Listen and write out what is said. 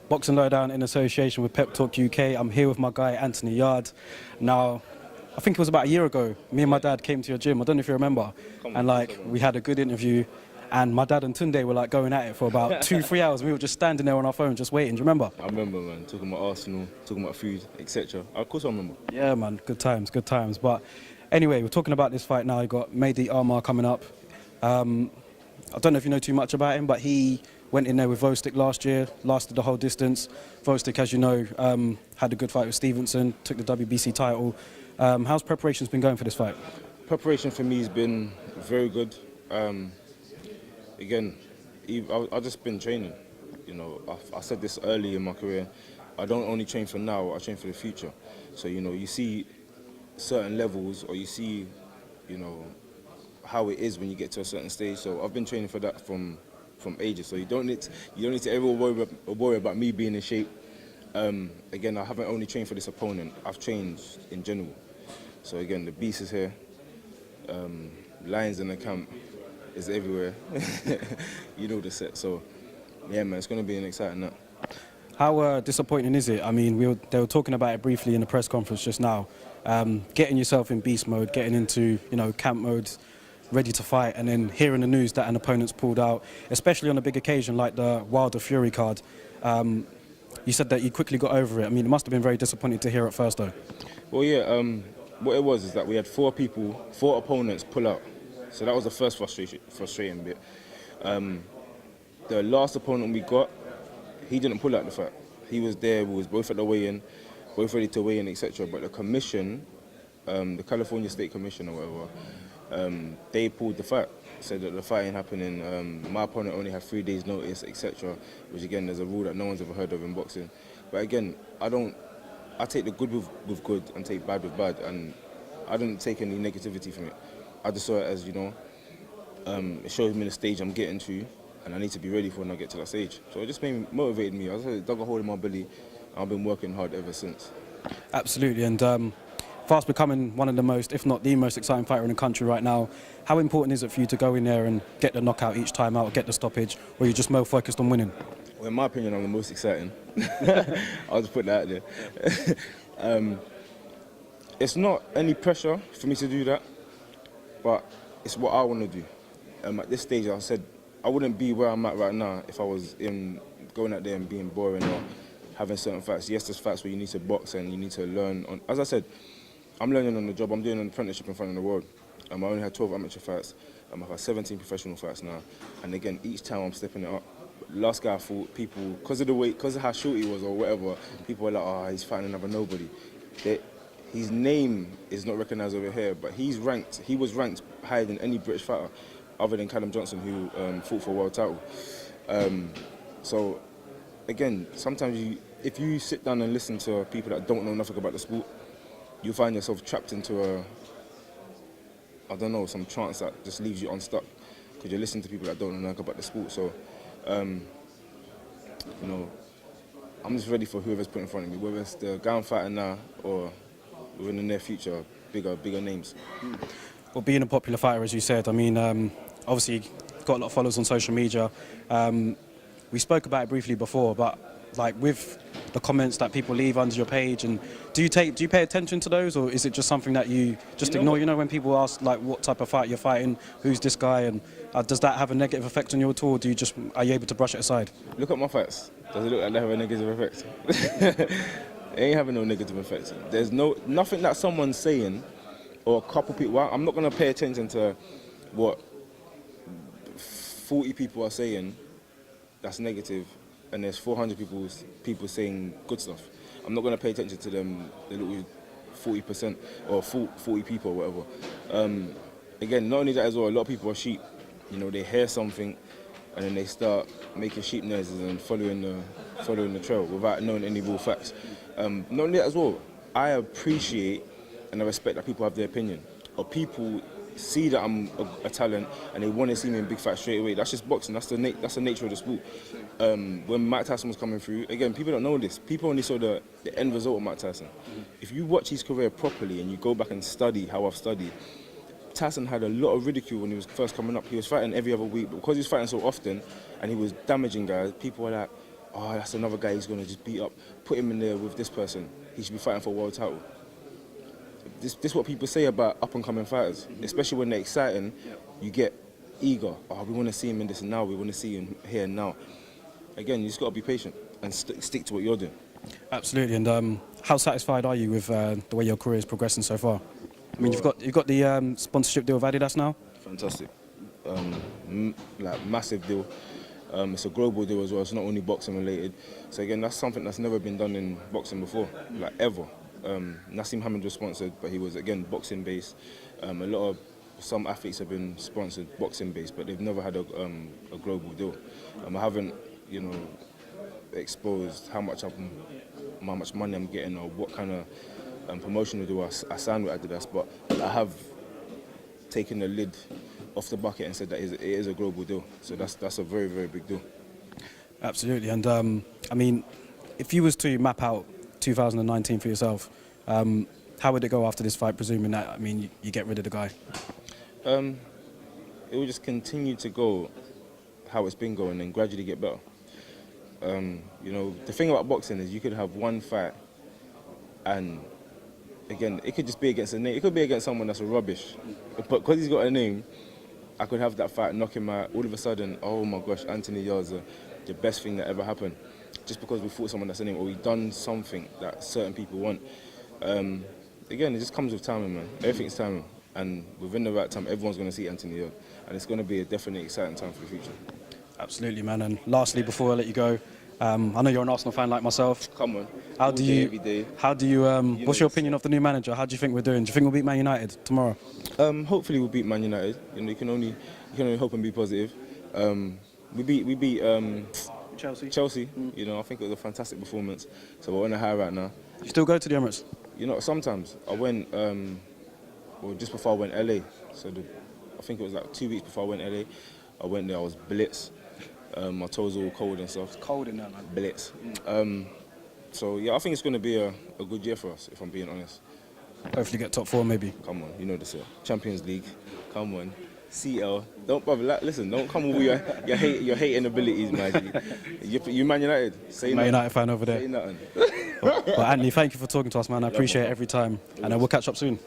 Boxing Lowdown in association with Pep Talk UK. I'm here with my guy Anthony Yarde. Now, I think it was about a year ago, me and my dad came to your gym, I don't know if you remember, and like we had a good interview, and my dad and Tunde were like going at it for about 2-3 hours. We were just standing there on our phone just waiting. Do you remember? I remember, man, talking about Arsenal, talking about food, etc. Of course I remember. Yeah, man, good times, good times. But anyway, we're talking about this fight now. You got Mehdi coming up. I don't know if you know too much about him, but he went in there with Vostik last year, lasted the whole distance. Vostik, as you know, had a good fight with Stevenson, took the WBC title. How's preparations been going for this fight? Preparation for me has been very good. Again, I've just been training. You know, I said this early in my career. I don't only train for now, I train for the future. So, you know, you see certain levels, or you see, you know, how it is when you get to a certain stage. So I've been training for that from ages. So you don't need to ever worry about me being in shape. Again, I haven't only trained for this opponent. I've trained in general. So again, the beast is here. Lions in the camp is everywhere. You know the set. So yeah, man, it's going to be an exciting night. How disappointing is it? I mean, they were talking about it briefly in the press conference just now. Getting yourself in beast mode, getting into, you know, camp mode, ready to fight, and then hearing the news that an opponent's pulled out, especially on a big occasion like the Wilder Fury card. You said that you quickly got over it. I mean, it must have been very disappointing to hear at first, though. Well, yeah. What it was is that we had four opponents pull out. So that was the first frustrating bit. The last opponent we got, he didn't pull out the fight. He was there. We was both at the weigh-in, both ready to weigh in, etc. But the commission, the California State Commission or whatever, they pulled the fight, said that the fight ain't happening. My opponent only had 3 days notice, etc. Which again, there's a rule that no one's ever heard of in boxing. But again, I take the good with good and take bad with bad, and I didn't take any negativity from it. I just saw it as, you know, it shows me the stage I'm getting to, and I need to be ready for when I get to that stage. So it just motivated me. I dug a hole in my belly, and I've been working hard ever since. Absolutely, and fast becoming one of the most, if not the most exciting fighter in the country right now. How important is it for you to go in there and get the knockout each time out, get the stoppage, or are you just more focused on winning? Well, in my opinion, I'm the most exciting. I'll just put that out there. It's not any pressure for me to do that, but it's what I want to do. At this stage, I said I wouldn't be where I'm at right now if I was going out there and being boring or having certain fights. Yes, there's fights where you need to box and you need to learn. As I said, I'm learning on the job. I'm doing an apprenticeship in front of the world. I only had 12 amateur fights. I've had 17 professional fights now. And again, each time I'm stepping it up. Last guy I fought, people, because of the weight, because of how short he was or whatever, people were like, oh, he's fighting another nobody. His name is not recognised over here, but he was ranked higher than any British fighter other than Callum Johnson, who fought for a world title. So again, sometimes if you sit down and listen to people that don't know nothing about the sport, you find yourself trapped into I don't know, some trance that just leaves you unstuck because you're listening to people that don't know nothing about the sport. So, you know, I'm just ready for whoever's put in front of me, whether it's the guy I'm fighting now or in the near future, bigger names. Well, being a popular fighter, as you said, I mean, obviously you've got a lot of followers on social media. We spoke about it briefly before, but like with the comments that people leave under your page, and do you pay attention to those, or is it just something that you just ignore? You know, when people ask like what type of fight you're fighting, who's this guy, and does that have a negative effect on you at all, or are you able to brush it aside? Look at my fights. Does it look like they have a negative effect? It ain't having no negative effect. There's nothing that someone's saying or a couple people. Well, I'm not gonna pay attention to what 40 people are saying that's negative, and there's 400 people saying good stuff. I'm not going to pay attention to them, the little 40% or 40 people or whatever. Again, not only that as well, a lot of people are sheep. You know, they hear something and then they start making sheep noises and following the trail without knowing any real facts. Not only that as well, I appreciate and I respect that people have their opinion, or people see that I'm a talent and they want to see me in big fights straight away. That's just boxing. That's the nature of the sport. When Mike Tyson was coming through, again, people don't know this. People only saw the end result of Mike Tyson. If you watch his career properly and you go back and study how I've studied, Tyson had a lot of ridicule when he was first coming up. He was fighting every other week, but because he was fighting so often and he was damaging guys, people were like, oh, that's another guy he's going to just beat up. Put him in there with this person. He should be fighting for a world title. This is what people say about up-and-coming fighters, especially when they're exciting. You get eager. Oh, we want to see him in this now. We want to see him here and now. Again, you just got to be patient and stick to what you're doing. Absolutely. And how satisfied are you with the way your career is progressing so far? I mean, you've got the sponsorship deal with Adidas now. Fantastic, like massive deal. It's a global deal as well. It's not only boxing related. So again, that's something that's never been done in boxing before, like ever. Nassim Hamid was sponsored, but he was again boxing based. Some athletes have been sponsored boxing based, but they've never had a global deal. I haven't, exposed how much money I'm getting or what kind of promotional deal I signed with Adidas, but I have taken the lid off the bucket and said that it is a global deal. So that's a very, very big deal. Absolutely. And I mean, if you was to map out 2019 for yourself, how would it go after this fight, presuming that, I mean, you get rid of the guy? It will just continue to go how it's been going and gradually get better. The thing about boxing is you could have one fight and, again, it could just be against a name. It could be against someone that's rubbish. But because he's got a name, I could have that fight, knock him out. All of a sudden, oh my gosh, Anthony Yarde's the best thing that ever happened. Just because we fought someone that's a name or we done something that certain people want. Again, it just comes with timing, man. Everything's timing. And within the right time, everyone's going to see Anthony Yarde. And it's going to be a definitely exciting time for the future. Absolutely, man. And lastly, before I let you go, I know you're an Arsenal fan like myself. Come on. What's your opinion of the new manager? How do you think we're doing? Do you think we'll beat Man United tomorrow? Hopefully we'll beat Man United. You can only hope and be positive. We beat Chelsea. I think it was a fantastic performance. So we're on a high right now. You still go to the Emirates? Sometimes I went. Just before I went LA. So I think it was like 2 weeks before I went LA. I went there. I was blitz. My toes all cold and stuff. It's cold in there, man. Blitz. So yeah, I think it's going to be a good year for us, if I'm being honest. Hopefully get top 4 maybe. Come on, you know this. Champions League. Come on. CL. Don't bother. Listen, don't come with your hating abilities, man. You Man United. Say Man United fan over there. Say nothing. But Anthony, thank you for talking to us, man. I appreciate it every time. And we'll catch up soon.